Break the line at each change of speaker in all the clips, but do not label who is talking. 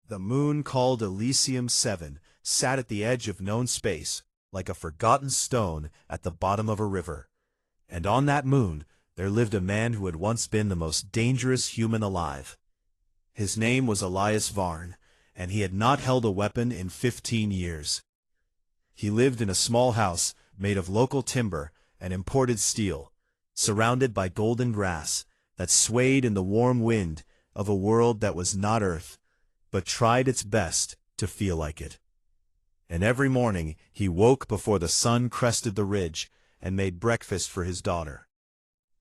The moon called Elysium 7 sat at the edge of known space, like a forgotten stone at the bottom of a river. And on that moon there lived a man who had once been the most dangerous human alive. His name was Elias Varn, and he had not held a weapon in 15 years. He lived in a small house made of local timber and imported steel, surrounded by golden grass that swayed in the warm wind of a world that was not Earth, but tried its best to feel like it. And every morning he woke before the sun crested the ridge and made breakfast for his daughter.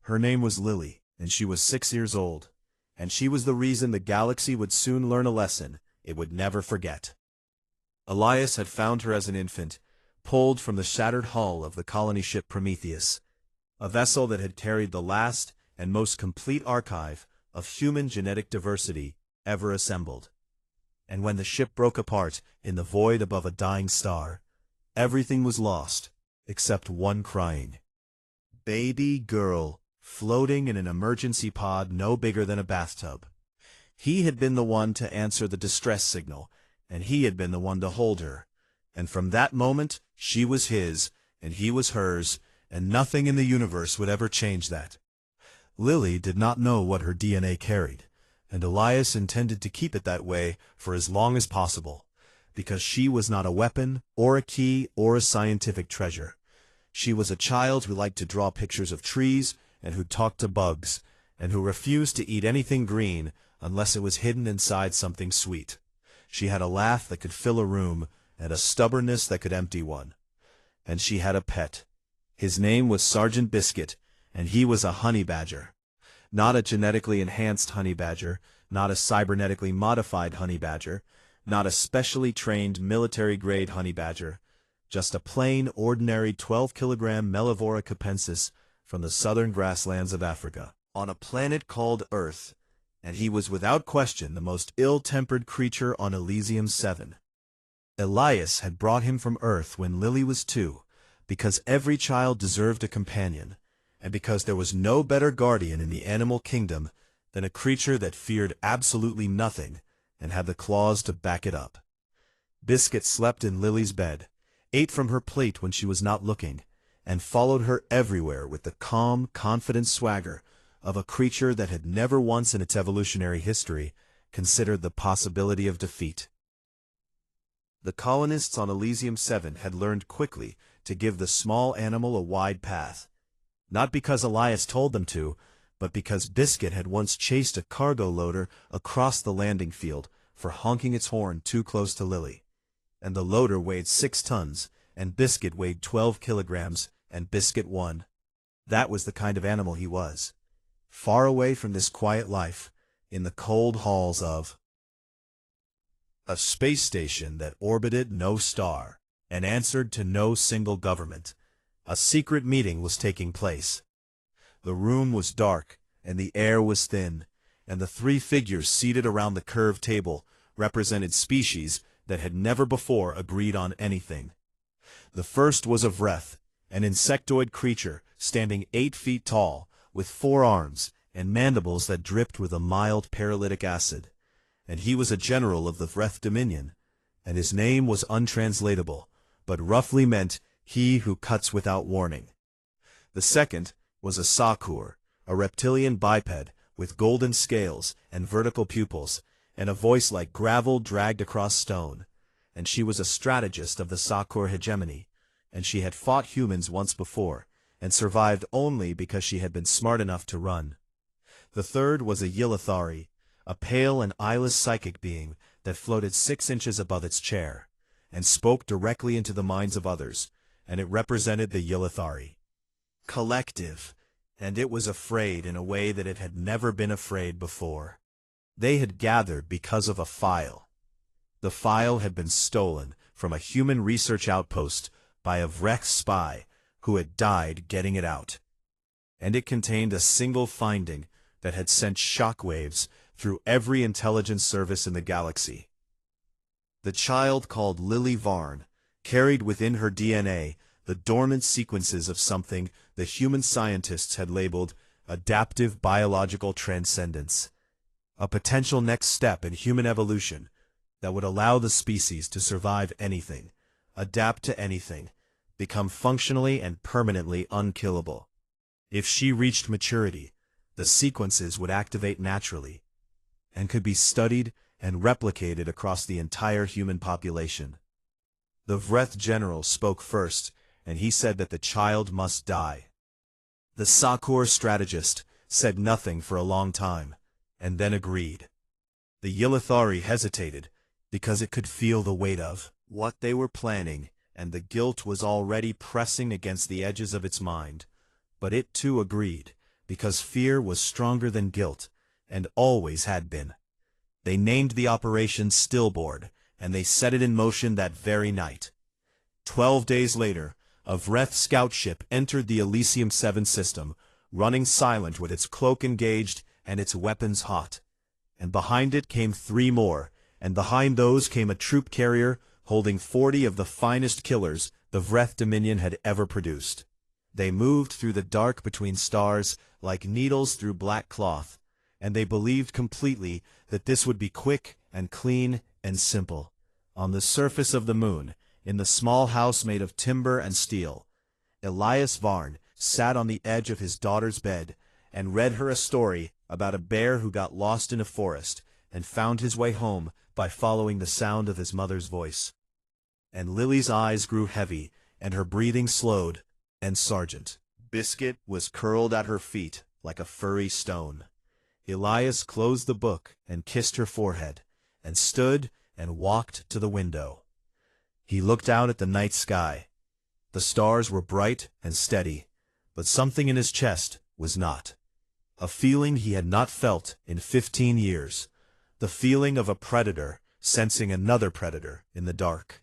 Her name was Lily, and she was 6 years old, and she was the reason the galaxy would soon learn a lesson it would never forget. Elias had found her as an infant, pulled from the shattered hull of the colony ship Prometheus, a vessel that had carried the last and most complete archive of human genetic diversity ever assembled. And when the ship broke apart in the void above a dying star, everything was lost except one crying baby girl floating in an emergency pod no bigger than a bathtub. He had been the one to answer the distress signal, and he had been the one to hold her. And from that moment, she was his, and he was hers, and nothing in the universe would ever change that. Lily did not know what her DNA carried, and Elias intended to keep it that way for as long as possible, because she was not a weapon, or a key, or a scientific treasure. She was a child who liked to draw pictures of trees, and who talked to bugs, and who refused to eat anything green unless it was hidden inside something sweet. She had a laugh that could fill a room, and a stubbornness that could empty one. And she had a pet. His name was Sergeant Biscuit, and he was a honey badger. Not a genetically enhanced honey badger, not a cybernetically modified honey badger, not a specially trained military-grade honey badger, just a plain, ordinary 12-kilogram Mellivora capensis from the southern grasslands of Africa, on a planet called Earth, and he was without question the most ill-tempered creature on Elysium 7. Elias had brought him from Earth when Lily was 2, because every child deserved a companion, and because there was no better guardian in the animal kingdom than a creature that feared absolutely nothing and had the claws to back it up. Biscuit slept in Lily's bed, ate from her plate when she was not looking, and followed her everywhere with the calm, confident swagger of a creature that had never once in its evolutionary history considered the possibility of defeat. The colonists on Elysium 7 had learned quickly to give the small animal a wide path, not because Elias told them to, but because Biscuit had once chased a cargo loader across the landing field for honking its horn too close to Lily. And the loader weighed 6 tons, and Biscuit weighed 12 kilograms, and Biscuit won. That was the kind of animal he was. Far away from this quiet life, in the cold halls of a space station that orbited no star and answered to no single government, a secret meeting was taking place. The room was dark, and the air was thin, and the 3 figures seated around the curved table represented species that had never before agreed on anything. The first was a Vreth, an insectoid creature standing 8 feet tall, with 4 arms and mandibles that dripped with a mild paralytic acid. And he was a general of the Vreth Dominion, and his name was untranslatable, but roughly meant he who cuts without warning. The second was a Sakur, a reptilian biped with golden scales and vertical pupils, and a voice like gravel dragged across stone. And she was a strategist of the Sakur hegemony, and she had fought humans once before, and survived only because she had been smart enough to run. The third was a Yilithari, a pale and eyeless psychic being that floated 6 inches above its chair, and spoke directly into the minds of others, and it represented the Yilithari collective, and it was afraid in a way that it had never been afraid before. They had gathered because of a file. The file had been stolen from a human research outpost by a Vreth spy who had died getting it out. And it contained a single finding that had sent shockwaves through every intelligence service in the galaxy. The child called Lily Varn carried within her DNA the dormant sequences of something the human scientists had labeled adaptive biological transcendence, a potential next step in human evolution, that would allow the species to survive anything, adapt to anything, become functionally and permanently unkillable. If she reached maturity, the sequences would activate naturally, and could be studied and replicated across the entire human population. The Vreth general spoke first, and he said that the child must die. The Sakor strategist said nothing for a long time, and then agreed. The Yilithari hesitated, because it could feel the weight of what they were planning, and the guilt was already pressing against the edges of its mind. But it too agreed, because fear was stronger than guilt, and always had been. They named the operation Stillboard, and they set it in motion that very night. 12 days later, a Vreth scout ship entered the Elysium 7 system, running silent with its cloak engaged and its weapons hot. And behind it came 3 more, and behind those came a troop carrier holding 40 of the finest killers the Vreth Dominion had ever produced. They moved through the dark between stars like needles through black cloth, and they believed completely that this would be quick and clean and simple. On the surface of the moon, in the small house made of timber and steel, Elias Varn sat on the edge of his daughter's bed and read her a story about a bear who got lost in a forest and found his way home by following the sound of his mother's voice. And Lily's eyes grew heavy, and her breathing slowed, and Sergeant Biscuit was curled at her feet like a furry stone. Elias closed the book and kissed her forehead, and stood and walked to the window. He looked out at the night sky. The stars were bright and steady, but something in his chest was not. A feeling he had not felt in 15 years, the feeling of a predator sensing another predator in the dark.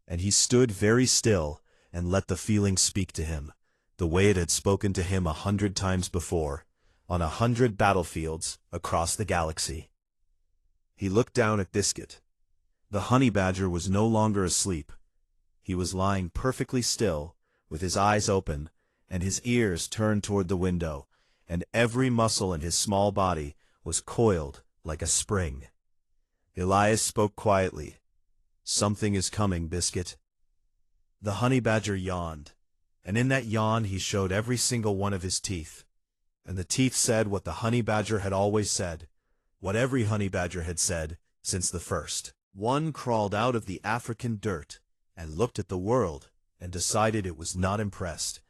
And he stood very still and let the feeling speak to him, the way it had spoken to him 100 times before, on 100 battlefields across the galaxy. He looked down at Biscuit. The honey badger was no longer asleep. He was lying perfectly still, with his eyes open, and his ears turned toward the window, and every muscle in his small body was coiled like a spring. Elias spoke quietly. "Something is coming, Biscuit." The honey badger yawned, and in that yawn he showed every single one of his teeth. And the teeth said what the honey badger had always said, what every honey badger had said since the first. One crawled out of the African dirt and looked at the world and decided it was not impressed.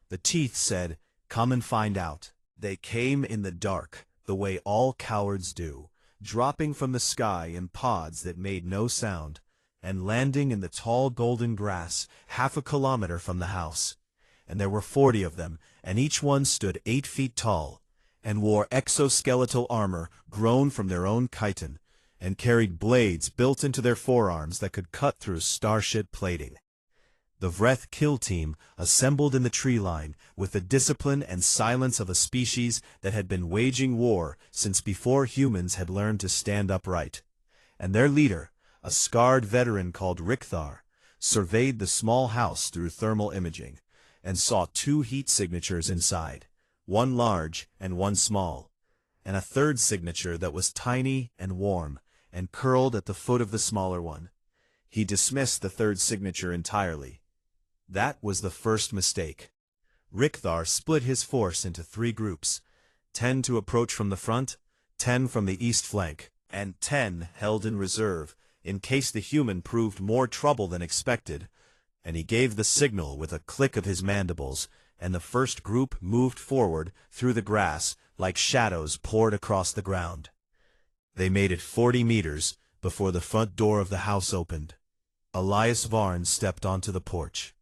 The teeth said, "Come and find out." They came in the dark, the way all cowards do, dropping from the sky in pods that made no sound, and landing in the tall golden grass 1/2 kilometer from the house. And there were 40 of them, and each one stood 8 feet tall, and wore exoskeletal armor grown from their own chitin, and carried blades built into their forearms that could cut through starship plating. The Vreth kill team assembled in the tree line with the discipline and silence of a species that had been waging war since before humans had learned to stand upright. And their leader, a scarred veteran called Rickthar, surveyed the small house through thermal imaging, and saw 2 heat signatures inside, one large and one small, and a third signature that was tiny and warm, and curled at the foot of the smaller one. He dismissed the third signature entirely. That was the first mistake. Rickthar split his force into 3 groups, 10 to approach from the front, 10 from the east flank, and 10 held in reserve, in case the human proved more trouble than expected, and he gave the signal with a click of his mandibles, and the first group moved forward through the grass like shadows poured across the ground. They made it 40 meters before the front door of the house opened. Elias Varn stepped onto the porch.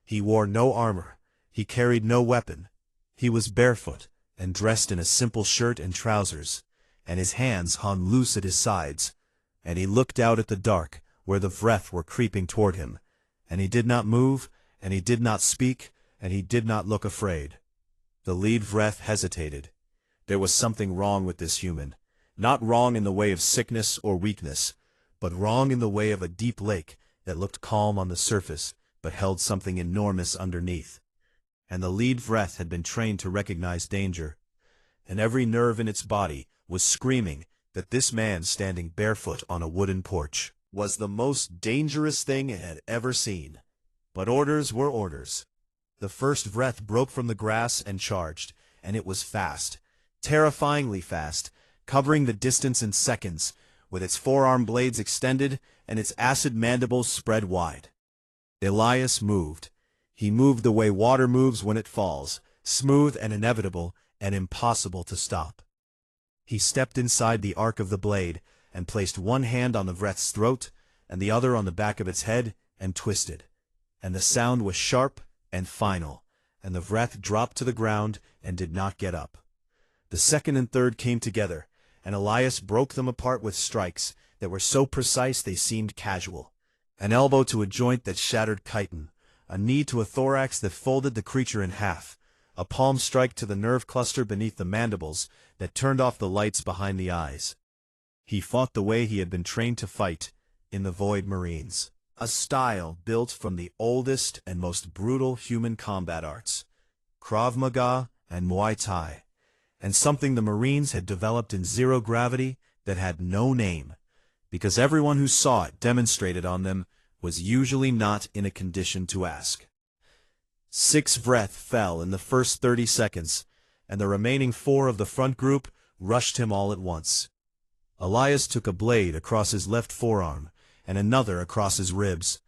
He wore no armor, he carried no weapon. He was barefoot and dressed in a simple shirt and trousers, and his hands hung loose at his sides, and he looked out at the dark where the Vreth were creeping toward him, and he did not move, and he did not speak, and he did not look afraid. The lead Vreth hesitated. There was something wrong with this human, not wrong in the way of sickness or weakness, but wrong in the way of a deep lake that looked calm on the surface, but held something enormous underneath. And the lead Vreth had been trained to recognize danger, and every nerve in its body was screaming that this man standing barefoot on a wooden porch was the most dangerous thing it had ever seen. But orders were orders. The first Vreth broke from the grass and charged, and it was fast, terrifyingly fast, covering the distance in seconds, with its forearm blades extended and its acid mandibles spread wide. Elias moved. He moved the way water moves when it falls, smooth and inevitable and impossible to stop. He stepped inside the arc of the blade and placed one hand on the Vreth's throat and the other on the back of its head and twisted. And the sound was sharp and final, and the Vreth dropped to the ground and did not get up. The second and third came together, and Elias broke them apart with strikes that were so precise they seemed casual. An elbow to a joint that shattered chitin, a knee to a thorax that folded the creature in half, a palm strike to the nerve cluster beneath the mandibles that turned off the lights behind the eyes. He fought the way he had been trained to fight, in the Void Marines, a style built from the oldest and most brutal human combat arts, Krav Maga and Muay Thai, and something the Marines had developed in zero gravity that had no name, because everyone who saw it demonstrated on them was usually not in a condition to ask. 6 Vreth fell in the first 30 seconds, and the remaining 4 of the front group rushed him all at once. Elias took a blade across his left forearm and another across his ribs,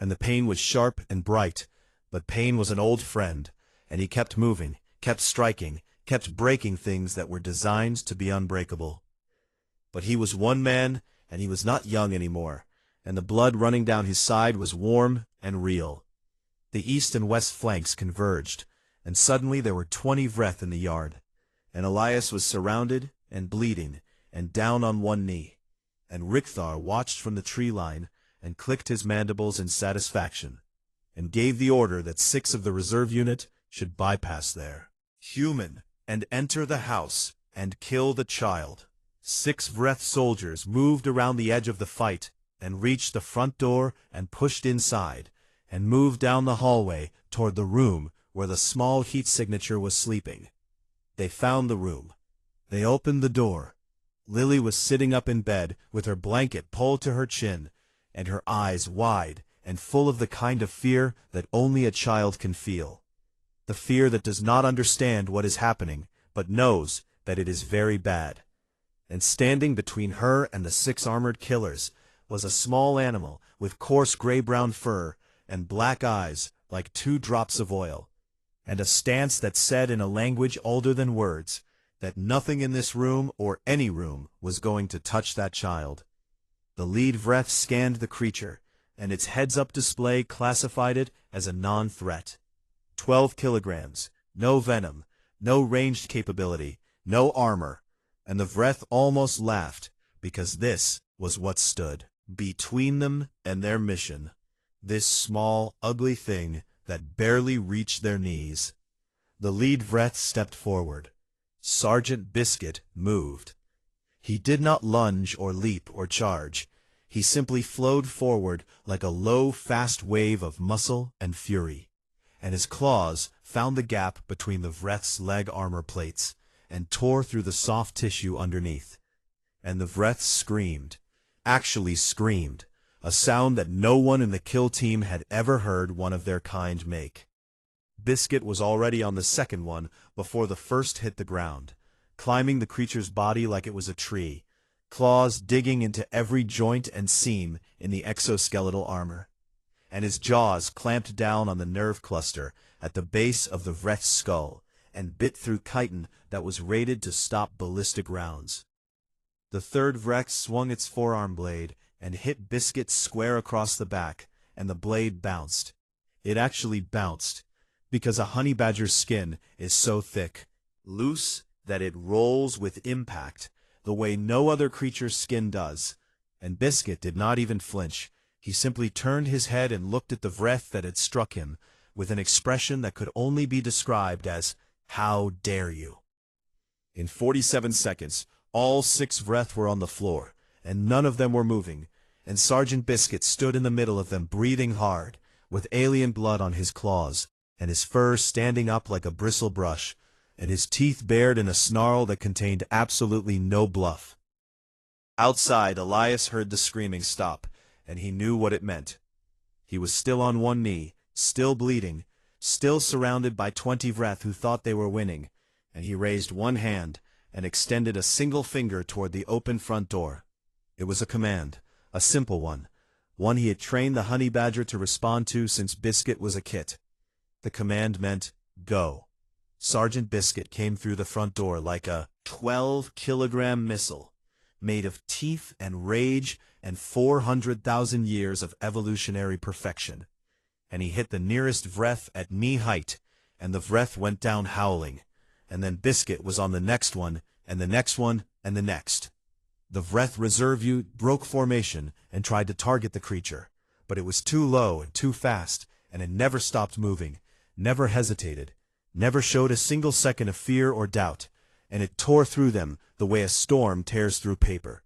and the pain was sharp and bright, but pain was an old friend, and he kept moving, kept striking, kept breaking things that were designed to be unbreakable. But he was one man, and he was not young anymore, and the blood running down his side was warm and real. The east and west flanks converged, and suddenly there were 20 Vreth in the yard, and Elias was surrounded and bleeding and down on one knee, and Rickthar watched from the tree line and clicked his mandibles in satisfaction, and gave the order that 6 of the reserve unit should bypass there. Human, and enter the house, and kill the child. 6 Vreth soldiers moved around the edge of the fight, and reached the front door and pushed inside, and moved down the hallway toward the room where the small heat signature was sleeping. They found the room. They opened the door. Lily was sitting up in bed with her blanket pulled to her chin, and her eyes wide and full of the kind of fear that only a child can feel. The fear that does not understand what is happening, but knows that it is very bad. And standing between her and the 6 armored killers was a small animal with coarse gray-brown fur and black eyes like 2 drops of oil, and a stance that said in a language older than words that nothing in this room or any room was going to touch that child. The lead Vreth scanned the creature, and its heads-up display classified it as a non-threat. 12 kilograms, no venom, no ranged capability, no armor, and the Vreth almost laughed, because this was what stood between them and their mission. This small, ugly thing that barely reached their knees. The lead Vreth stepped forward. Sergeant Biscuit moved. He did not lunge or leap or charge. He simply flowed forward like a low, fast wave of muscle and fury, and his claws found the gap between the Vreth's leg armor plates and tore through the soft tissue underneath. And the Vreth screamed, actually screamed, a sound that no one in the kill team had ever heard one of their kind make. Biscuit was already on the second one before the first hit the ground, climbing the creature's body like it was a tree, claws digging into every joint and seam in the exoskeletal armor, and his jaws clamped down on the nerve cluster at the base of the Vreth's skull and bit through chitin that was rated to stop ballistic rounds. The third Vreth swung its forearm blade and hit Biscuit square across the back, and the blade bounced. It actually bounced, because a honey badger's skin is so thick, loose, that it rolls with impact, the way no other creature's skin does. And Biscuit did not even flinch. He simply turned his head and looked at the Vreth that had struck him, with an expression that could only be described as, "How dare you?" In 47 seconds, all 6 Vreth were on the floor, and none of them were moving, and Sergeant Biscuit stood in the middle of them breathing hard, with alien blood on his claws, and his fur standing up like a bristle brush, and his teeth bared in a snarl that contained absolutely no bluff. Outside, Elias heard the screaming stop, and he knew what it meant. He was still on one knee, still bleeding, still surrounded by 20 Vreth who thought they were winning, and he raised one hand and extended a single finger toward the open front door. It was a command, a simple one he had trained the honey badger to respond to since Biscuit was a kit. The command meant, go. Sergeant Biscuit came through the front door like a 12-kilogram missile, made of teeth and rage and 400,000 years of evolutionary perfection. And he hit the nearest Vreth at knee height, and the Vreth went down howling. And then Biscuit was on the next one, and the next one, and the next. The Vreth reserve unit broke formation and tried to target the creature, but it was too low and too fast, and it never stopped moving, never hesitated, never showed a single second of fear or doubt, and it tore through them the way a storm tears through paper.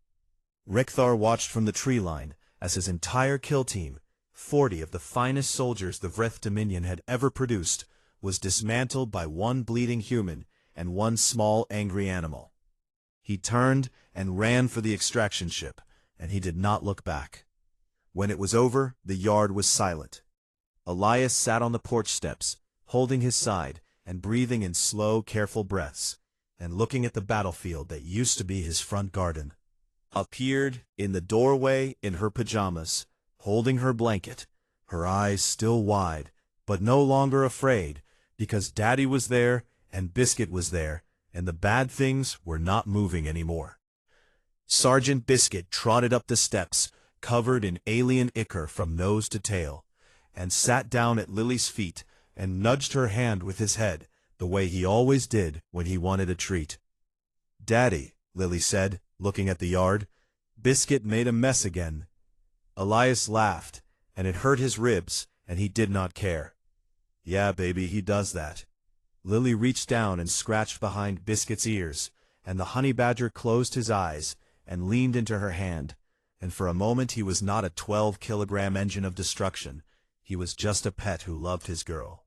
Rickthar watched from the tree line as his entire kill team, 40 of the finest soldiers the Vreth Dominion had ever produced, was dismantled by one bleeding human and one small angry animal. He turned and ran for the extraction ship, and he did not look back. When it was over, the yard was silent. Elias sat on the porch steps, holding his side and breathing in slow, careful breaths, and looking at the battlefield that used to be his front garden. Appeared in the doorway in her pajamas, holding her blanket, her eyes still wide, but no longer afraid, because Daddy was there and Biscuit was there, and the bad things were not moving anymore. Sergeant Biscuit trotted up the steps, covered in alien ichor from nose to tail, and sat down at Lily's feet and nudged her hand with his head, the way he always did when he wanted a treat. "Daddy," Lily said, looking at the yard, "Biscuit made a mess again." Elias laughed, and it hurt his ribs, and he did not care. "Yeah, baby, he does that." Lily reached down and scratched behind Biscuit's ears, and the honey badger closed his eyes and leaned into her hand, and for a moment he was not a 12-kilogram engine of destruction. He was just a pet who loved his girl.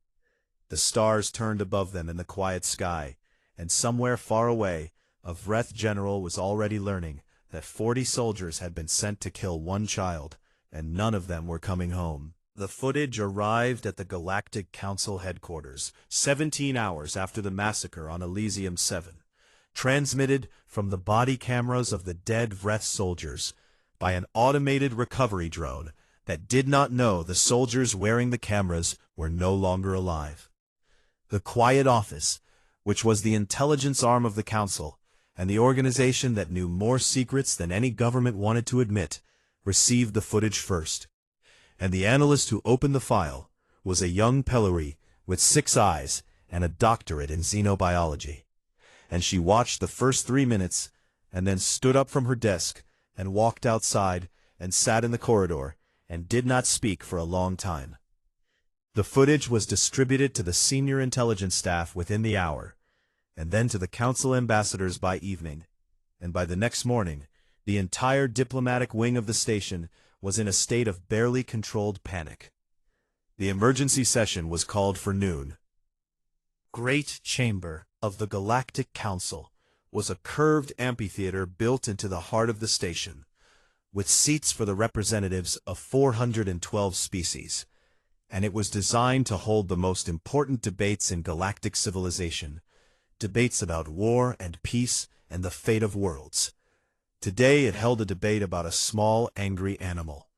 The stars turned above them in the quiet sky, and somewhere far away, a Vreth general was already learning that 40 soldiers had been sent to kill one child, and none of them were coming home. The footage arrived at the Galactic Council headquarters 17 hours after the massacre on Elysium 7, transmitted from the body cameras of the dead Vreth soldiers by an automated recovery drone that did not know the soldiers wearing the cameras were no longer alive. The Quiet Office, which was the intelligence arm of the Council, and the organization that knew more secrets than any government wanted to admit, received the footage first. And the analyst who opened the file was a young Pellery with 6 eyes and a doctorate in xenobiology. And she watched the first 3 minutes, and then stood up from her desk and walked outside and sat in the corridor and did not speak for a long time. The footage was distributed to the senior intelligence staff within the hour, and then to the council ambassadors by evening, and by the next morning, the entire diplomatic wing of the station was in a state of barely controlled panic. The emergency session was called for noon. Great Chamber of the Galactic Council was a curved amphitheater built into the heart of the station, with seats for the representatives of 412 species, and it was designed to hold the most important debates in galactic civilization, debates about war and peace and the fate of worlds. Today it held a debate about a small, angry animal.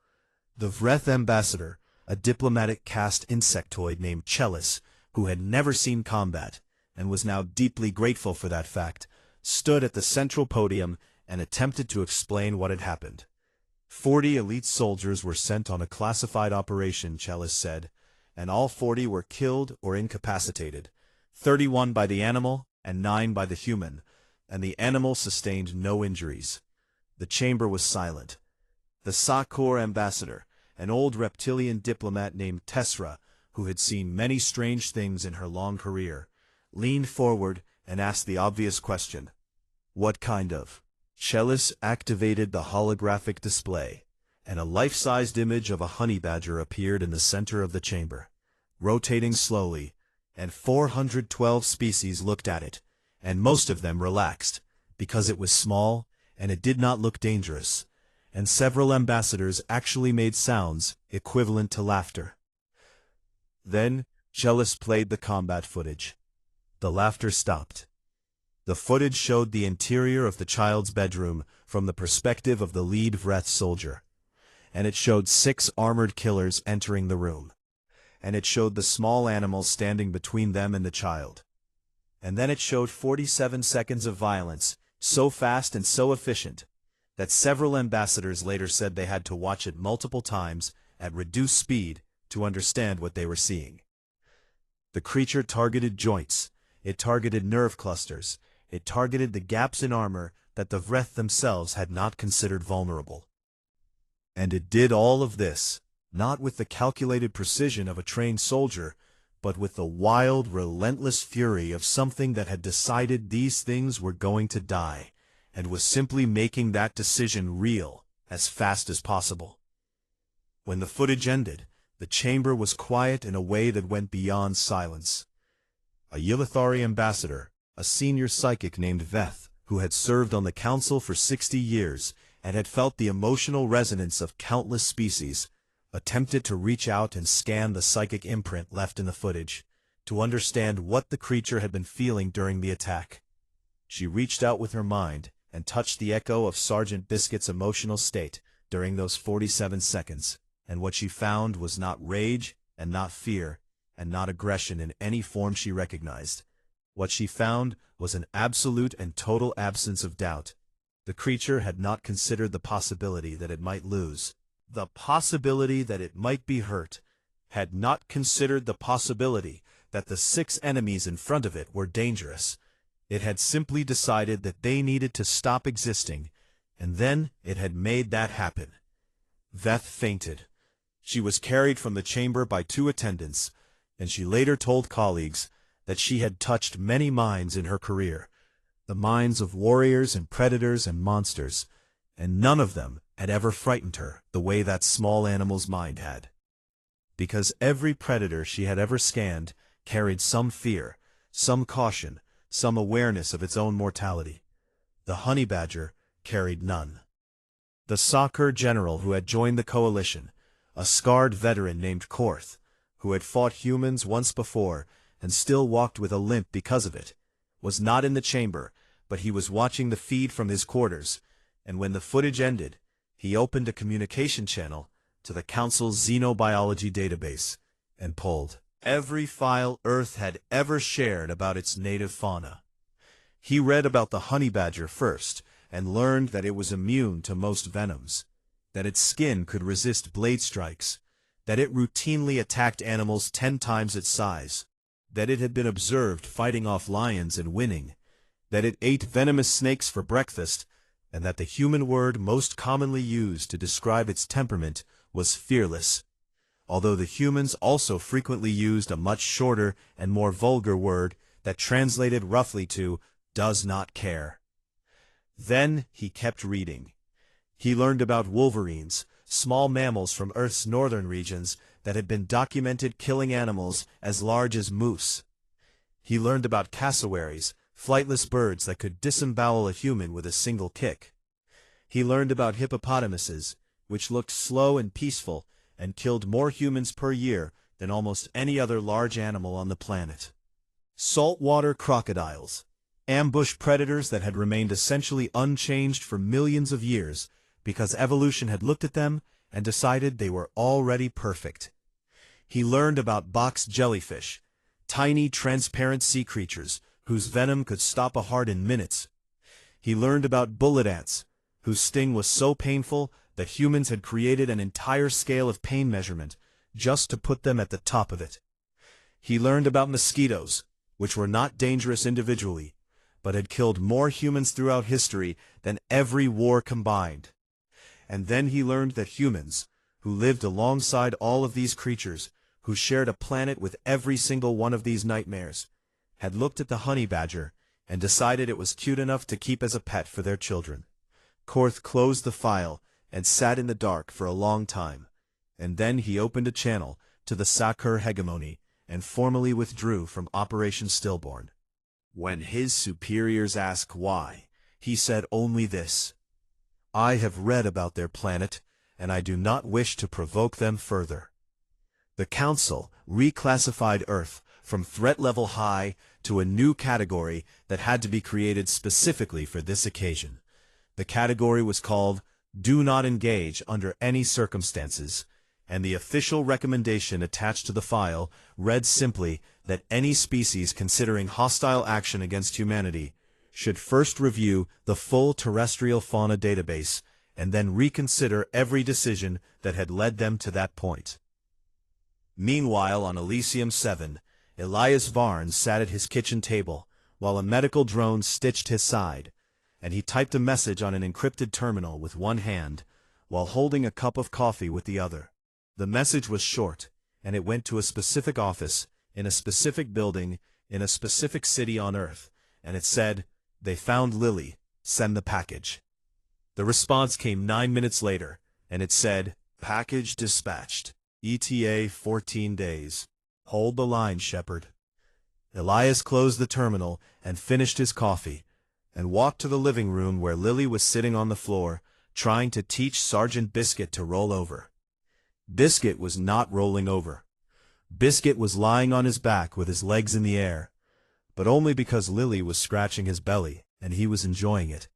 The Vreth ambassador, a diplomatic caste insectoid named Chelis, who had never seen combat, and was now deeply grateful for that fact, stood at the central podium and attempted to explain what had happened. 40 elite soldiers were sent on a classified operation, Chelis said, and all 40 were killed or incapacitated, 31 by the animal and 9 by the human, and the animal sustained no injuries. The chamber was silent. The Sakor ambassador, an old reptilian diplomat named Tessra, who had seen many strange things in her long career, leaned forward and asked the obvious question. "What kind of?" Chelis activated the holographic display, and a life-sized image of a honey badger appeared in the center of the chamber, rotating slowly, and 412 species looked at it, and most of them relaxed, because it was small, and it did not look dangerous, and several ambassadors actually made sounds equivalent to laughter. Then, Jealous played the combat footage. The laughter stopped. The footage showed the interior of the child's bedroom from the perspective of the lead Vreth soldier, and it showed 6 armored killers entering the room, and it showed the small animals standing between them and the child. And then it showed 47 seconds of violence, so fast and so efficient, that several ambassadors later said they had to watch it multiple times at reduced speed to understand what they were seeing. The creature targeted joints, it targeted nerve clusters, it targeted the gaps in armor that the Vreth themselves had not considered vulnerable. And it did all of this, not with the calculated precision of a trained soldier, but with the wild, relentless fury of something that had decided these things were going to die, and was simply making that decision real as fast as possible. When the footage ended, the chamber was quiet in a way that went beyond silence. A Yilithari ambassador, a senior psychic named Veth, who had served on the council for 60 years and had felt the emotional resonance of countless species, attempted to reach out and scan the psychic imprint left in the footage, to understand what the creature had been feeling during the attack. She reached out with her mind and touched the echo of Sergeant Biscuit's emotional state during those 47 seconds, and what she found was not rage and not fear and not aggression in any form she recognized. What she found was an absolute and total absence of doubt. The creature had not considered the possibility that it might lose, the possibility that it might be hurt, had not considered the possibility that the 6 enemies in front of it were dangerous. It had simply decided that they needed to stop existing, and then it had made that happen. Veth fainted. She was carried from the chamber by 2 attendants, and she later told colleagues that she had touched many minds in her career, the minds of warriors and predators and monsters, and none of them had ever frightened her the way that small animal's mind had. Because every predator she had ever scanned carried some fear, some caution, some awareness of its own mortality. The honey badger carried none. The Soccer general who had joined the coalition, a scarred veteran named Korth, who had fought humans once before and still walked with a limp because of it, was not in the chamber, but he was watching the feed from his quarters, and when the footage ended, he opened a communication channel to the Council's xenobiology database and pulled every file Earth had ever shared about its native fauna. He read about the honey badger first and learned that it was immune to most venoms, that its skin could resist blade strikes, that it routinely attacked animals 10 times its size, that it had been observed fighting off lions and winning, that it ate venomous snakes for breakfast, and that the human word most commonly used to describe its temperament was fearless, although the humans also frequently used a much shorter and more vulgar word that translated roughly to does not care. Then he kept reading. He learned about wolverines, small mammals from Earth's northern regions that had been documented killing animals as large as moose. He learned about cassowaries, flightless birds that could disembowel a human with a single kick. He learned about hippopotamuses, which looked slow and peaceful and killed more humans per year than almost any other large animal on the planet. Saltwater crocodiles, ambush predators that had remained essentially unchanged for millions of years because evolution had looked at them and decided they were already perfect. He learned about box jellyfish, tiny transparent sea creatures whose venom could stop a heart in minutes. He learned about bullet ants, whose sting was so painful that humans had created an entire scale of pain measurement just to put them at the top of it. He learned about mosquitoes, which were not dangerous individually, but had killed more humans throughout history than every war combined. And then he learned that humans, who lived alongside all of these creatures, who shared a planet with every single one of these nightmares, had looked at the honey badger and decided it was cute enough to keep as a pet for their children. Korth closed the file and sat in the dark for a long time, and then he opened a channel to the Sakur hegemony and formally withdrew from Operation Stillborn. When his superiors asked why, he said only this: I have read about their planet, and I do not wish to provoke them further. The Council reclassified Earth from threat level high to a new category that had to be created specifically for this occasion. The category was called Do Not Engage Under Any Circumstances, and the official recommendation attached to the file read simply that any species considering hostile action against humanity should first review the full terrestrial fauna database and then reconsider every decision that had led them to that point. Meanwhile, on Elysium 7, Elias Varnes sat at his kitchen table while a medical drone stitched his side, and he typed a message on an encrypted terminal with one hand while holding a cup of coffee with the other. The message was short, and it went to a specific office, in a specific building, in a specific city on Earth, and it said, "They found Lily, send the package." The response came 9 minutes later, and it said, "Package dispatched. ETA 14 days. Hold the line, Shepard." Elias closed the terminal and finished his coffee, and walked to the living room where Lily was sitting on the floor, trying to teach Sergeant Biscuit to roll over. Biscuit was not rolling over. Biscuit was lying on his back with his legs in the air, but only because Lily was scratching his belly, and he was enjoying it.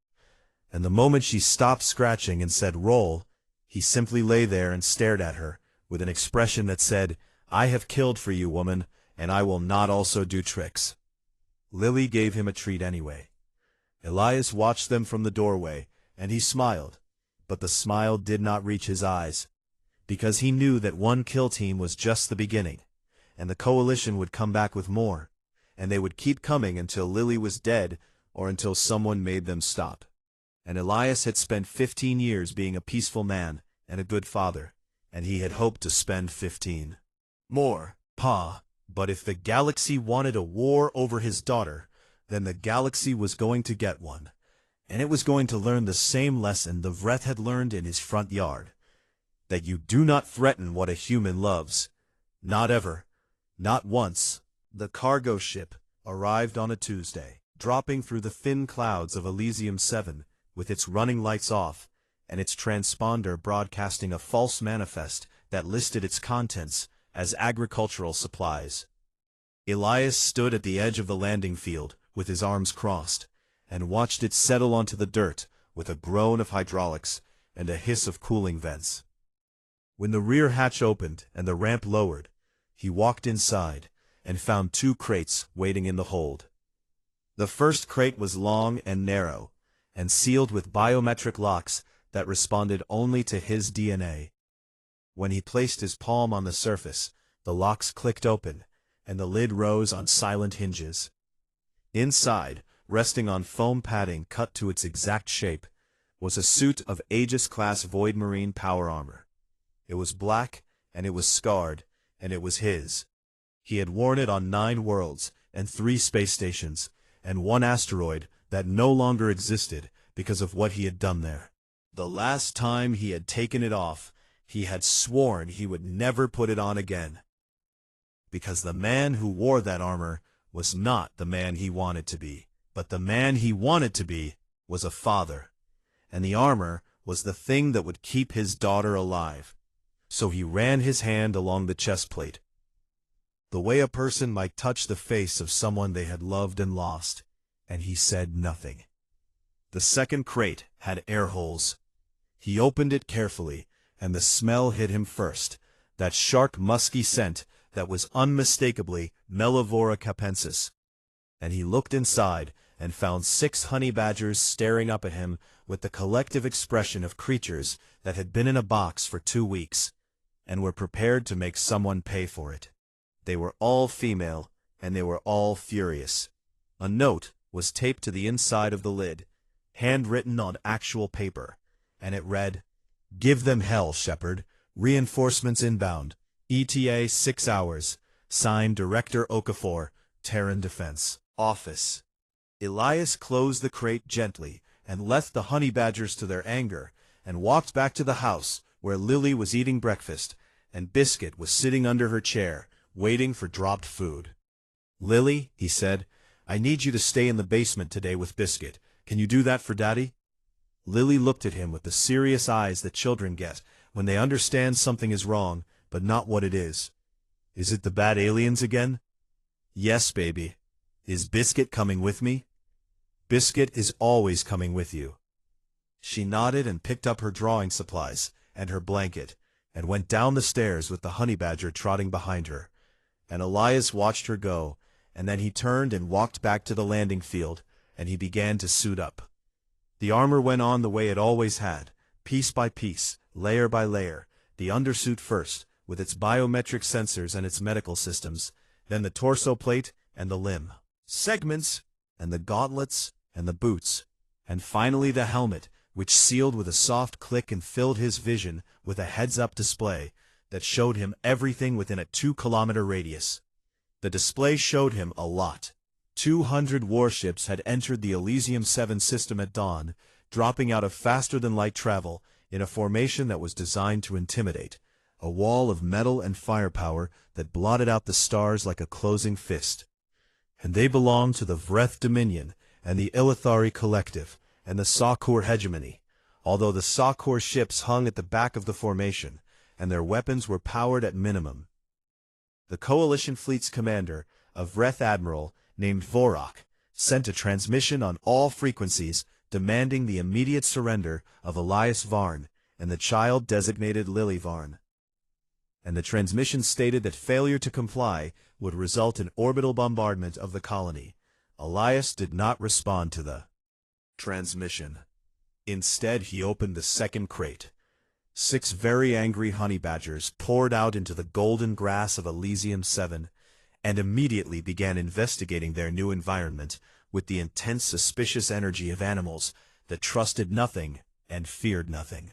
And the moment she stopped scratching and said roll, he simply lay there and stared at her, with an expression that said, "I have killed for you, woman, and I will not also do tricks." Lily gave him a treat anyway. Elias watched them from the doorway, and he smiled, but the smile did not reach his eyes, because he knew that one kill team was just the beginning, and the coalition would come back with more, and they would keep coming until Lily was dead or until someone made them stop. And Elias had spent 15 years being a peaceful man and a good father, and he had hoped to spend 15 more. But if the galaxy wanted a war over his daughter, then the galaxy was going to get one, and it was going to learn the same lesson the Vreth had learned in his front yard, that you do not threaten what a human loves. Not ever. Not once. The cargo ship arrived on a Tuesday, dropping through the thin clouds of Elysium 7, with its running lights off, and its transponder broadcasting a false manifest that listed its contents as agricultural supplies. Elias stood at the edge of the landing field, with his arms crossed, and watched it settle onto the dirt with a groan of hydraulics and a hiss of cooling vents. When the rear hatch opened and the ramp lowered, he walked inside and found 2 crates waiting in the hold. The first crate was long and narrow, and sealed with biometric locks that responded only to his DNA. When he placed his palm on the surface, the locks clicked open, and the lid rose on silent hinges. Inside, resting on foam padding cut to its exact shape, was a suit of Aegis-class Void Marine power armor. It was black, and it was scarred, and it was his. He had worn it on 9 worlds, and 3 space stations, and 1 asteroid that no longer existed because of what he had done there. The last time he had taken it off, he had sworn he would never put it on again. Because the man who wore that armor was not the man he wanted to be, but the man he wanted to be was a father, and the armor was the thing that would keep his daughter alive. So he ran his hand along the chest plate, the way a person might touch the face of someone they had loved and lost, and he said nothing. The second crate had air holes. He opened it carefully, and the smell hit him first, that sharp musky scent that was unmistakably Mellivora capensis. And he looked inside and found 6 honey badgers staring up at him with the collective expression of creatures that had been in a box for 2 weeks, and were prepared to make someone pay for it. They were all female, and they were all furious. A note was taped to the inside of the lid, handwritten on actual paper, and it read, "Give them hell, Shepard. Reinforcements inbound. ETA 6 hours. Signed Director Okafor, Terran Defense Office." Elias closed the crate gently and left the honey badgers to their anger, and walked back to the house where Lily was eating breakfast, and Biscuit was sitting under her chair, waiting for dropped food. "Lily," he said, "I need you to stay in the basement today with Biscuit. Can you do that for Daddy?" Lily looked at him with the serious eyes that children get when they understand something is wrong, but not what it is. Is it the bad aliens again? Yes, baby. Is Biscuit coming with me? Biscuit is always coming with you. She nodded and picked up her drawing supplies and her blanket, and went down the stairs with the honey badger trotting behind her. And Elias watched her go, and then he turned and walked back to the landing field, and he began to suit up. The armor went on the way it always had, piece by piece, layer by layer, the undersuit first, with its biometric sensors and its medical systems, then the torso plate and the limb segments, and the gauntlets and the boots, and finally the helmet, which sealed with a soft click and filled his vision with a heads-up display that showed him everything within a 2-kilometer radius. The display showed him a lot. 200 warships had entered the Elysium 7 system at dawn, dropping out of faster-than-light travel in a formation that was designed to intimidate, a wall of metal and firepower that blotted out the stars like a closing fist. And they belonged to the Vreth Dominion and the Ilithari Collective and the Sakor Hegemony, although the Sakor ships hung at the back of the formation, and their weapons were powered at minimum. The Coalition fleet's commander, a Vreth admiral named Vorak, sent a transmission on all frequencies demanding the immediate surrender of Elias Varn and the child designated Lily Varn. And the transmission stated that failure to comply would result in orbital bombardment of the colony. Elias did not respond to the transmission. Instead, he opened the second crate. 6 very angry honey badgers poured out into the golden grass of Elysium 7 and immediately began investigating their new environment with the intense suspicious energy of animals that trusted nothing and feared nothing.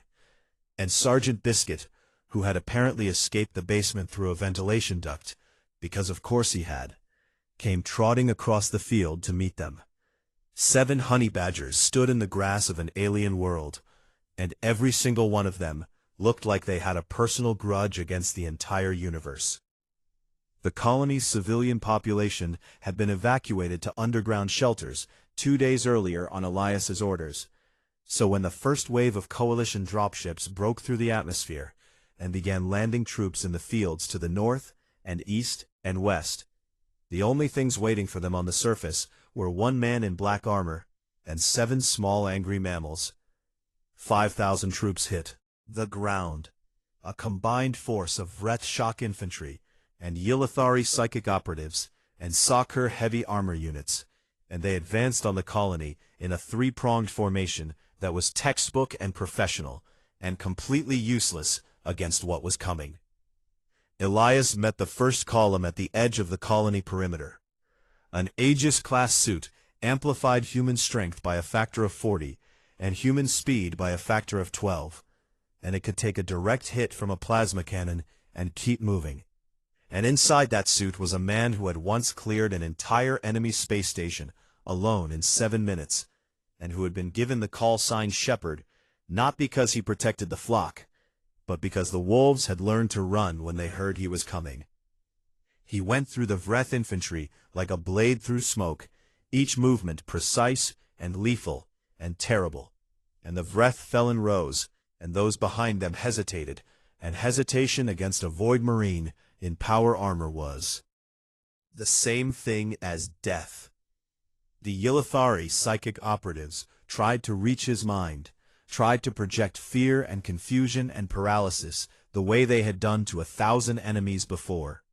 And Sergeant Biscuit, who had apparently escaped the basement through a ventilation duct, because of course he had, came trotting across the field to meet them. 7 honey badgers stood in the grass of an alien world, and every single one of them looked like they had a personal grudge against the entire universe. The colony's civilian population had been evacuated to underground shelters 2 days earlier on Elias's orders, so when the first wave of Coalition dropships broke through the atmosphere and began landing troops in the fields to the north and east and west, the only things waiting for them on the surface were 1 man in black armor and 7 small angry mammals. 5,000 troops hit the ground, a combined force of Vreth shock infantry and Yilithari psychic operatives and Sakor heavy armor units, and they advanced on the colony in a 3-pronged formation that was textbook and professional, and completely useless against what was coming. Elias met the first column at the edge of the colony perimeter. An Aegis-class suit amplified human strength by a factor of 40 and human speed by a factor of 12, and it could take a direct hit from a plasma cannon and keep moving. And inside that suit was a man who had once cleared an entire enemy space station alone in 7 minutes, and who had been given the call sign Shepherd, not because he protected the flock, but because the wolves had learned to run when they heard he was coming. He went through the Vreth infantry like a blade through smoke, each movement precise and lethal and terrible, and the Vreth fell in rows, and those behind them hesitated, and hesitation against a Void Marine in power armor was the same thing as death. The Yilithari psychic operatives tried to reach his mind, tried to project fear and confusion and paralysis the way they had done to 1,000 enemies before.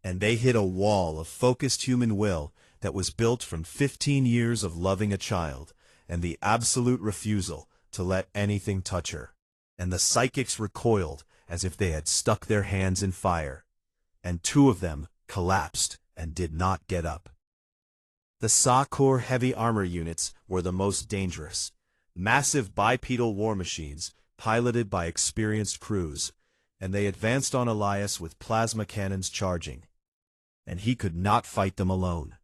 And they hit a wall of focused human will that was built from 15 years of loving a child and the absolute refusal to let anything touch her. And the psychics recoiled as if they had stuck their hands in fire, and 2 of them collapsed and did not get up. The Sakor heavy armor units were the most dangerous, massive bipedal war machines piloted by experienced crews, and they advanced on Elias with plasma cannons charging. And he could not fight them alone.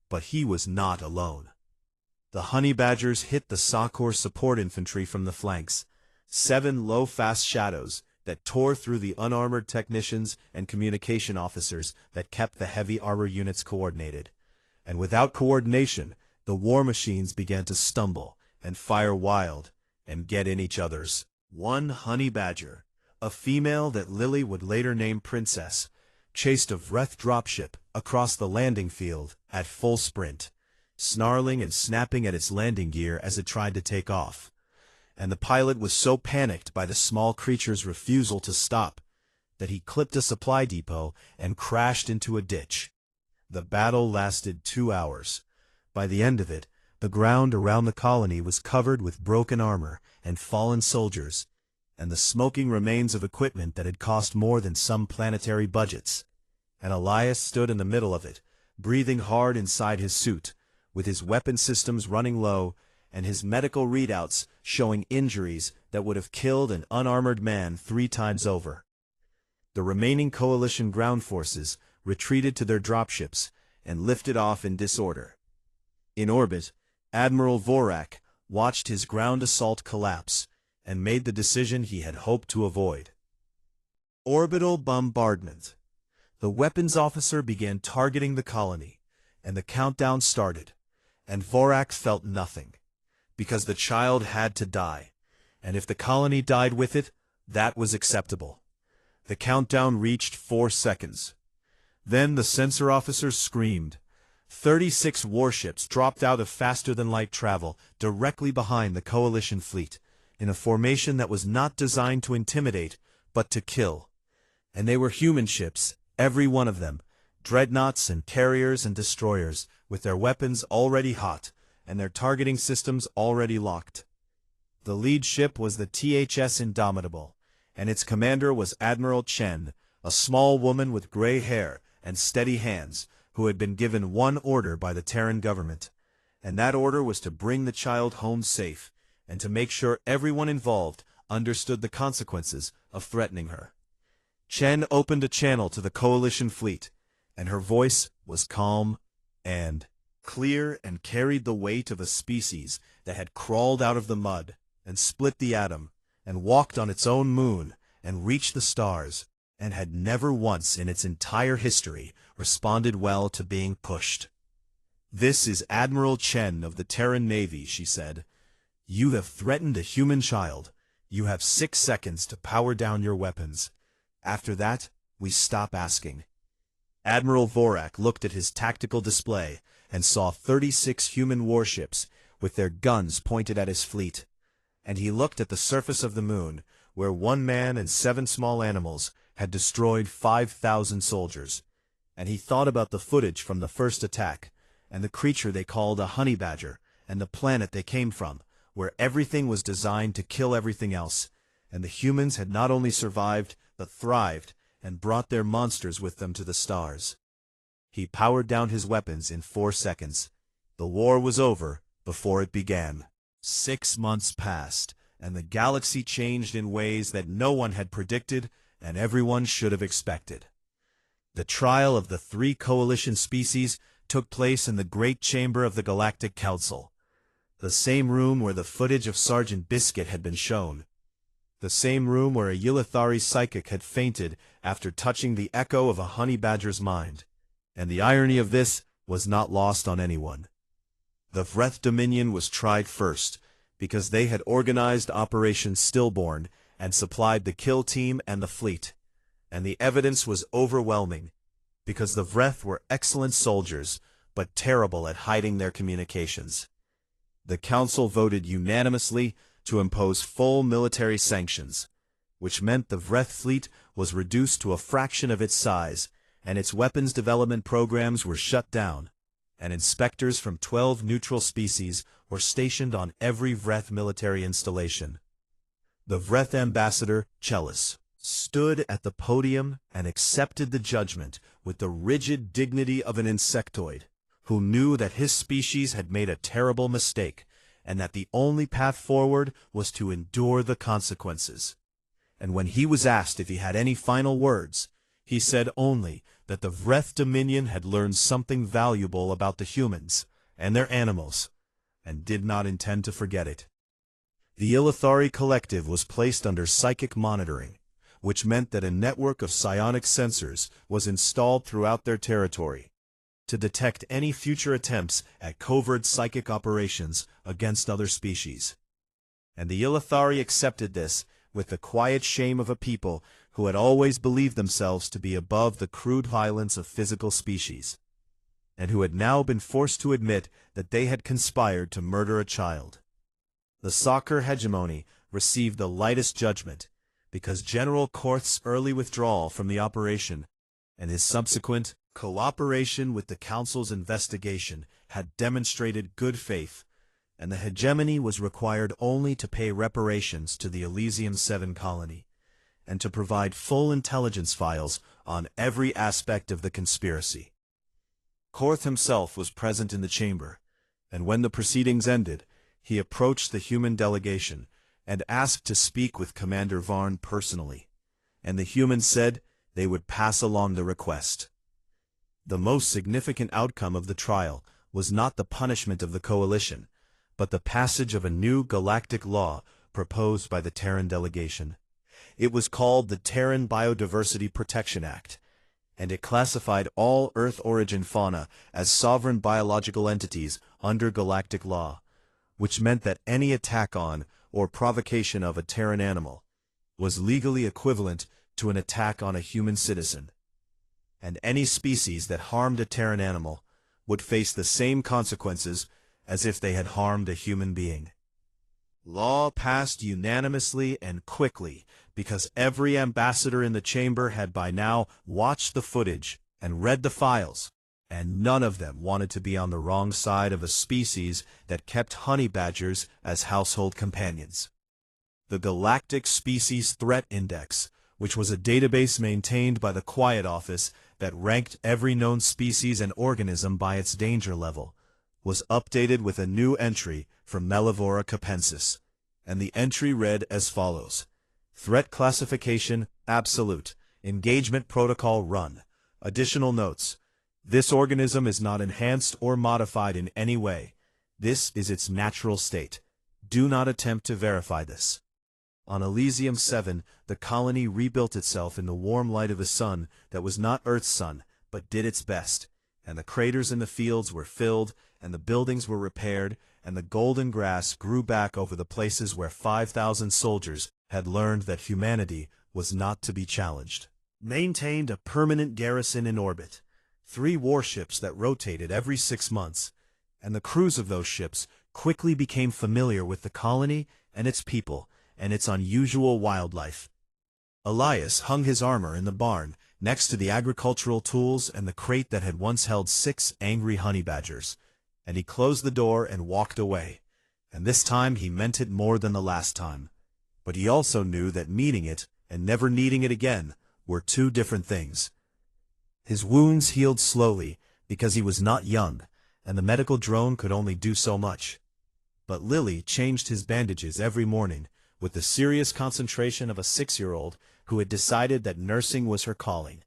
But he was not alone. The honey badgers hit the Sakor support infantry from the flanks, 7 low-fast shadows that tore through the unarmored technicians and communication officers that kept the heavy armor units coordinated. And without coordination, the war machines began to stumble and fire wild, and get in each other's. One honey badger, a female that Lily would later name Princess, chased a Vreth dropship across the landing field at full sprint, snarling and snapping at its landing gear as it tried to take off. And the pilot was so panicked by the small creature's refusal to stop that he clipped a supply depot and crashed into a ditch. The battle lasted 2 hours. By the end of it, the ground around the colony was covered with broken armor and fallen soldiers, and the smoking remains of equipment that had cost more than some planetary budgets. And Elias stood in the middle of it, breathing hard inside his suit, with his weapon systems running low and his medical readouts showing injuries that would have killed an unarmored man 3 times over. The remaining coalition ground forces retreated to their dropships and lifted off in disorder. In orbit, Admiral Vorak watched his ground assault collapse and made the decision he had hoped to avoid. Orbital bombardment. The weapons officer began targeting the colony, and the countdown started, and Vorak felt nothing, because the child had to die, and if the colony died with it, that was acceptable. The countdown reached 4 seconds. Then the sensor officers screamed. 36 warships dropped out of faster-than-light travel directly behind the coalition fleet, in a formation that was not designed to intimidate, but to kill. And they were human ships, every one of them, dreadnoughts and carriers and destroyers, with their weapons already hot, and their targeting systems already locked. The lead ship was the THS Indomitable, and its commander was Admiral Chen, a small woman with gray hair and steady hands, who had been given one order by the Terran government, and that order was to bring the child home safe, and to make sure everyone involved understood the consequences of threatening her. Chen opened a channel to the coalition fleet, and her voice was calm and clear and carried the weight of a species that had crawled out of the mud and split the atom and walked on its own moon and reached the stars, and had never once in its entire history responded well to being pushed. "This is Admiral Chen of the Terran Navy," she said. "You have threatened a human child. You have 6 seconds to power down your weapons. After that, we stop asking." Admiral Vorak looked at his tactical display and saw 36 human warships with their guns pointed at his fleet. And he looked at the surface of the moon, where 1 man and 7 small animals had destroyed 5,000 soldiers. And he thought about the footage from the first attack, and the creature they called a honey badger, and the planet they came from, where everything was designed to kill everything else, and the humans had not only survived, but thrived, and brought their monsters with them to the stars. He powered down his weapons in 4 seconds. The war was over before it began. 6 months passed, and the galaxy changed in ways that no one had predicted and everyone should have expected. The trial of the 3 coalition species took place in the Great Chamber of the Galactic Council, the same room where the footage of Sergeant Biscuit had been shown, the same room where a Yilithari psychic had fainted after touching the echo of a honey badger's mind. And the irony of this was not lost on anyone. The Vreth Dominion was tried first, because they had organized Operation Stillborn and supplied the kill team and the fleet. And the evidence was overwhelming, because the Vreth were excellent soldiers, but terrible at hiding their communications. The Council voted unanimously to impose full military sanctions, which meant the Vreth fleet was reduced to a fraction of its size, and its weapons development programs were shut down, and inspectors from 12 neutral species were stationed on every Vreth military installation. The Vreth ambassador, Chelis, stood at the podium and accepted the judgment with the rigid dignity of an insectoid, who knew that his species had made a terrible mistake, and that the only path forward was to endure the consequences. And when he was asked if he had any final words, he said only that the Vreth Dominion had learned something valuable about the humans and their animals, and did not intend to forget it. The Yilithari Collective was placed under psychic monitoring, which meant that a network of psionic sensors was installed throughout their territory to detect any future attempts at covert psychic operations against other species. And the Ilithari accepted this with the quiet shame of a people who had always believed themselves to be above the crude violence of physical species, and who had now been forced to admit that they had conspired to murder a child. The soccer hegemony received the lightest judgment, because General Korth's early withdrawal from the operation and his subsequent cooperation with the Council's investigation had demonstrated good faith, and the hegemony was required only to pay reparations to the Elysium 7 colony, and to provide full intelligence files on every aspect of the conspiracy. Korth himself was present in the chamber, and when the proceedings ended, he approached the human delegation and asked to speak with Commander Varn personally, and the humans said they would pass along the request. The most significant outcome of the trial was not the punishment of the coalition, but the passage of a new galactic law proposed by the Terran delegation. It was called the Terran Biodiversity Protection Act, and it classified all Earth-origin fauna as sovereign biological entities under galactic law, which meant that any attack on or provocation of a Terran animal was legally equivalent to an attack on a human citizen, and any species that harmed a Terran animal would face the same consequences as if they had harmed a human being. Law passed unanimously and quickly because every ambassador in the chamber had by now watched the footage and read the files, and none of them wanted to be on the wrong side of a species that kept honey badgers as household companions. The Galactic Species Threat Index, which was a database maintained by the Quiet Office that ranked every known species and organism by its danger level, was updated with a new entry from Mellivora capensis, and the entry read as follows: Threat Classification Absolute. Engagement Protocol Run. Additional notes. This organism is not enhanced or modified in any way. This is its natural state. Do not attempt to verify this. On Elysium 7, the colony rebuilt itself in the warm light of a sun that was not Earth's sun, but did its best, and the craters in the fields were filled, and the buildings were repaired, and the golden grass grew back over the places where 5,000 soldiers had learned that humanity was not to be challenged. Maintained a permanent garrison in orbit, 3 warships that rotated every 6 months, and the crews of those ships quickly became familiar with the colony and its people and its unusual wildlife. Elias hung his armor in the barn next to the agricultural tools and the crate that had once held 6 angry honey badgers, and he closed the door and walked away, and this time he meant it more than the last time. But he also knew that meaning it and never needing it again were 2 different things. His wounds healed slowly because he was not young, and the medical drone could only do so much. But Lily changed his bandages every morning with the serious concentration of a 6-year-old who had decided that nursing was her calling,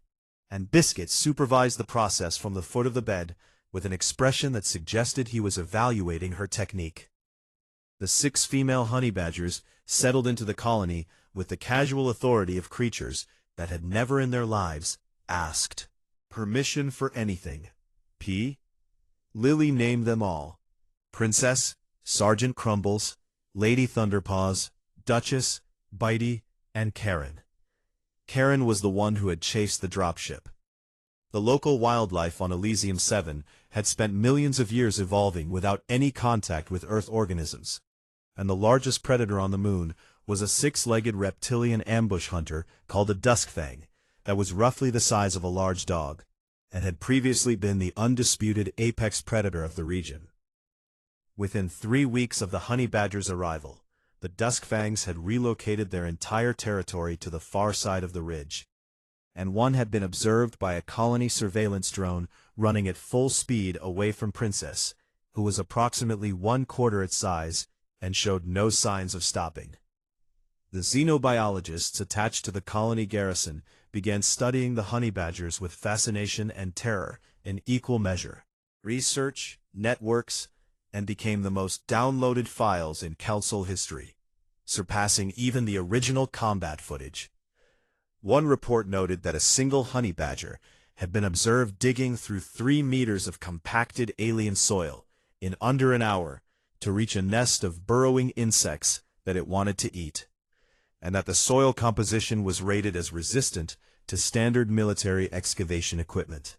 and Biscuit supervised the process from the foot of the bed with an expression that suggested he was evaluating her technique. The 6 female honey badgers settled into the colony with the casual authority of creatures that had never in their lives asked permission for anything. Lily named them all: Princess, Sergeant Crumbles, Lady Thunderpaws, Duchess, Bitey, and Karen. Karen was the one who had chased the dropship. The local wildlife on Elysium 7 had spent millions of years evolving without any contact with Earth organisms, and the largest predator on the moon was a 6-legged reptilian ambush hunter called a duskfang that was roughly the size of a large dog, and had previously been the undisputed apex predator of the region. Within 3 weeks of the honey badger's arrival, the duskfangs had relocated their entire territory to the far side of the ridge, and one had been observed by a colony surveillance drone running at full speed away from Princess, who was approximately 1/4 its size and showed no signs of stopping. The xenobiologists attached to the colony garrison began studying the honey badgers with fascination and terror in equal measure. Research, networks, and became the most downloaded files in Council history, surpassing even the original combat footage. One report noted that a single honey badger had been observed digging through 3 meters of compacted alien soil in under an hour to reach a nest of burrowing insects that it wanted to eat, and that the soil composition was rated as resistant to standard military excavation equipment.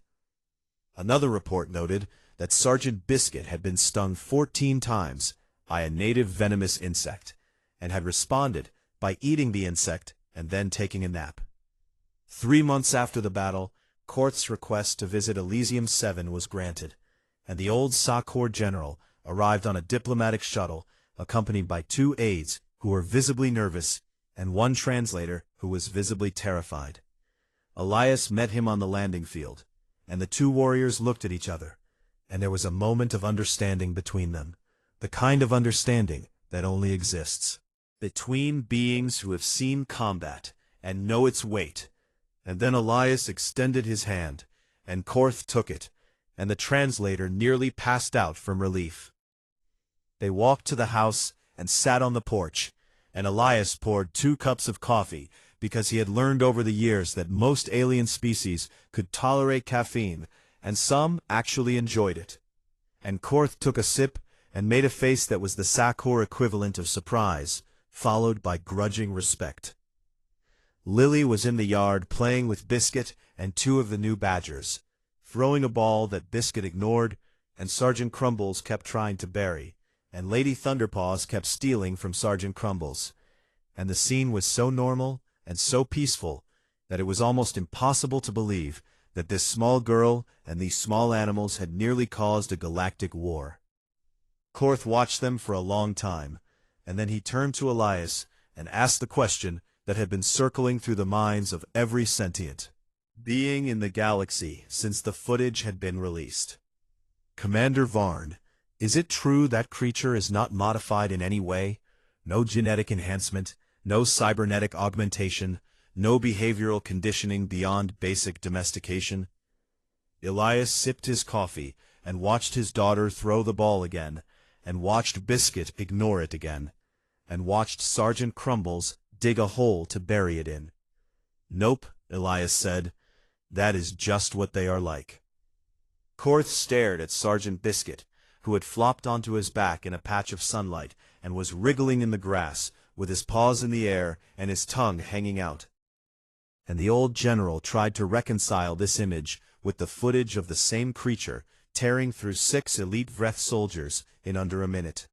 Another report noted that Sergeant Biscuit had been stung 14 times by a native venomous insect, and had responded by eating the insect and then taking a nap. 3 months after the battle, Korth's request to visit Elysium 7 was granted, and the old Sa-Corps general arrived on a diplomatic shuttle accompanied by 2 aides who were visibly nervous and 1 translator who was visibly terrified. Elias met him on the landing field, and the 2 warriors looked at each other, and there was a moment of understanding between them, the kind of understanding that only exists between beings who have seen combat and know its weight. And then Elias extended his hand, and Korth took it, and the translator nearly passed out from relief. They walked to the house and sat on the porch, and Elias poured 2 cups of coffee because he had learned over the years that most alien species could tolerate caffeine, and some actually enjoyed it. And Korth took a sip and made a face that was the Sa-Corps equivalent of surprise, followed by grudging respect. Lily was in the yard playing with Biscuit and 2 of the new badgers, throwing a ball that Biscuit ignored, and Sergeant Crumbles kept trying to bury, and Lady Thunderpaws kept stealing from Sergeant Crumbles. And the scene was so normal and so peaceful that it was almost impossible to believe that this small girl and these small animals had nearly caused a galactic war. Korth watched them for a long time, and then he turned to Elias and asked the question that had been circling through the minds of every sentient being in the galaxy since the footage had been released. Commander Varn, is it true that creature is not modified in any way? No genetic enhancement, no cybernetic augmentation, no behavioral conditioning beyond basic domestication? Elias sipped his coffee and watched his daughter throw the ball again, and watched Biscuit ignore it again, and watched Sergeant Crumbles dig a hole to bury it in. Nope, Elias said. That is just what they are like. Korth stared at Sergeant Biscuit, who had flopped onto his back in a patch of sunlight and was wriggling in the grass, with his paws in the air and his tongue hanging out. And the old general tried to reconcile this image with the footage of the same creature tearing through 6 elite Vreth soldiers in under a minute.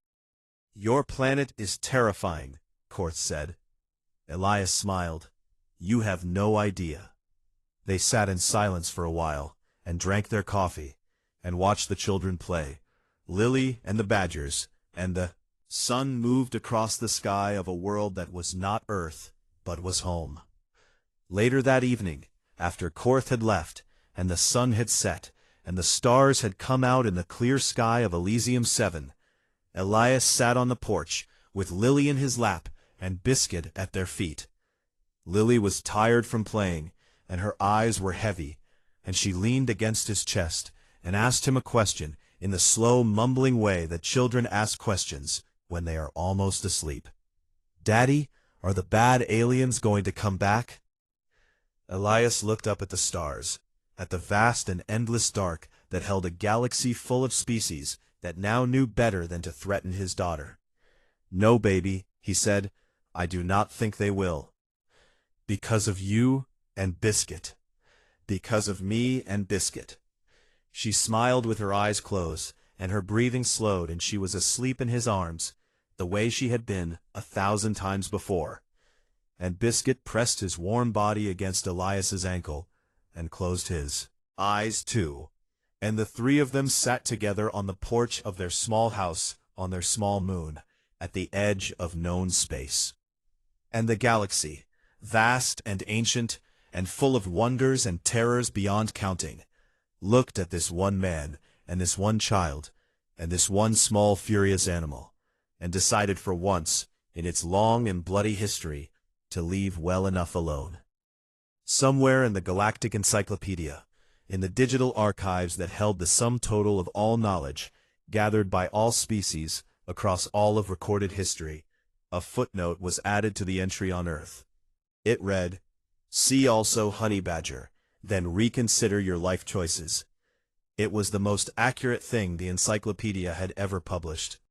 Your planet is terrifying, Korth said. Elias smiled. You have no idea. They sat in silence for a while, and drank their coffee, and watched the children play. Lily and the badgers, and the sun moved across the sky of a world that was not Earth, but was home. Later that evening, after Korth had left, and the sun had set, and the stars had come out in the clear sky of Elysium 7, Elias sat on the porch, with Lily in his lap, and Biscuit at their feet. Lily was tired from playing, and her eyes were heavy, and she leaned against his chest, and asked him a question in the slow, mumbling way that children ask questions when they are almost asleep. Daddy, are the bad aliens going to come back? Elias looked up at the stars, at the vast and endless dark that held a galaxy full of species that now knew better than to threaten his daughter. No, baby, he said, I do not think they will. Because of you and Biscuit. Because of me and Biscuit. She smiled with her eyes closed, and her breathing slowed, and she was asleep in his arms, the way she had been 1,000 times before. And Biscuit pressed his warm body against Elias's ankle, and closed his eyes too. And the 3 of them sat together on the porch of their small house on their small moon, at the edge of known space. And the galaxy, vast and ancient, and full of wonders and terrors beyond counting, looked at this one man, and this one child, and this one small furious animal, and decided for once, in its long and bloody history, to leave well enough alone. Somewhere in the Galactic Encyclopedia, in the digital archives that held the sum total of all knowledge, gathered by all species, across all of recorded history, a footnote was added to the entry on Earth. It read, "See also honey badger, then reconsider your life choices." It was the most accurate thing the encyclopedia had ever published.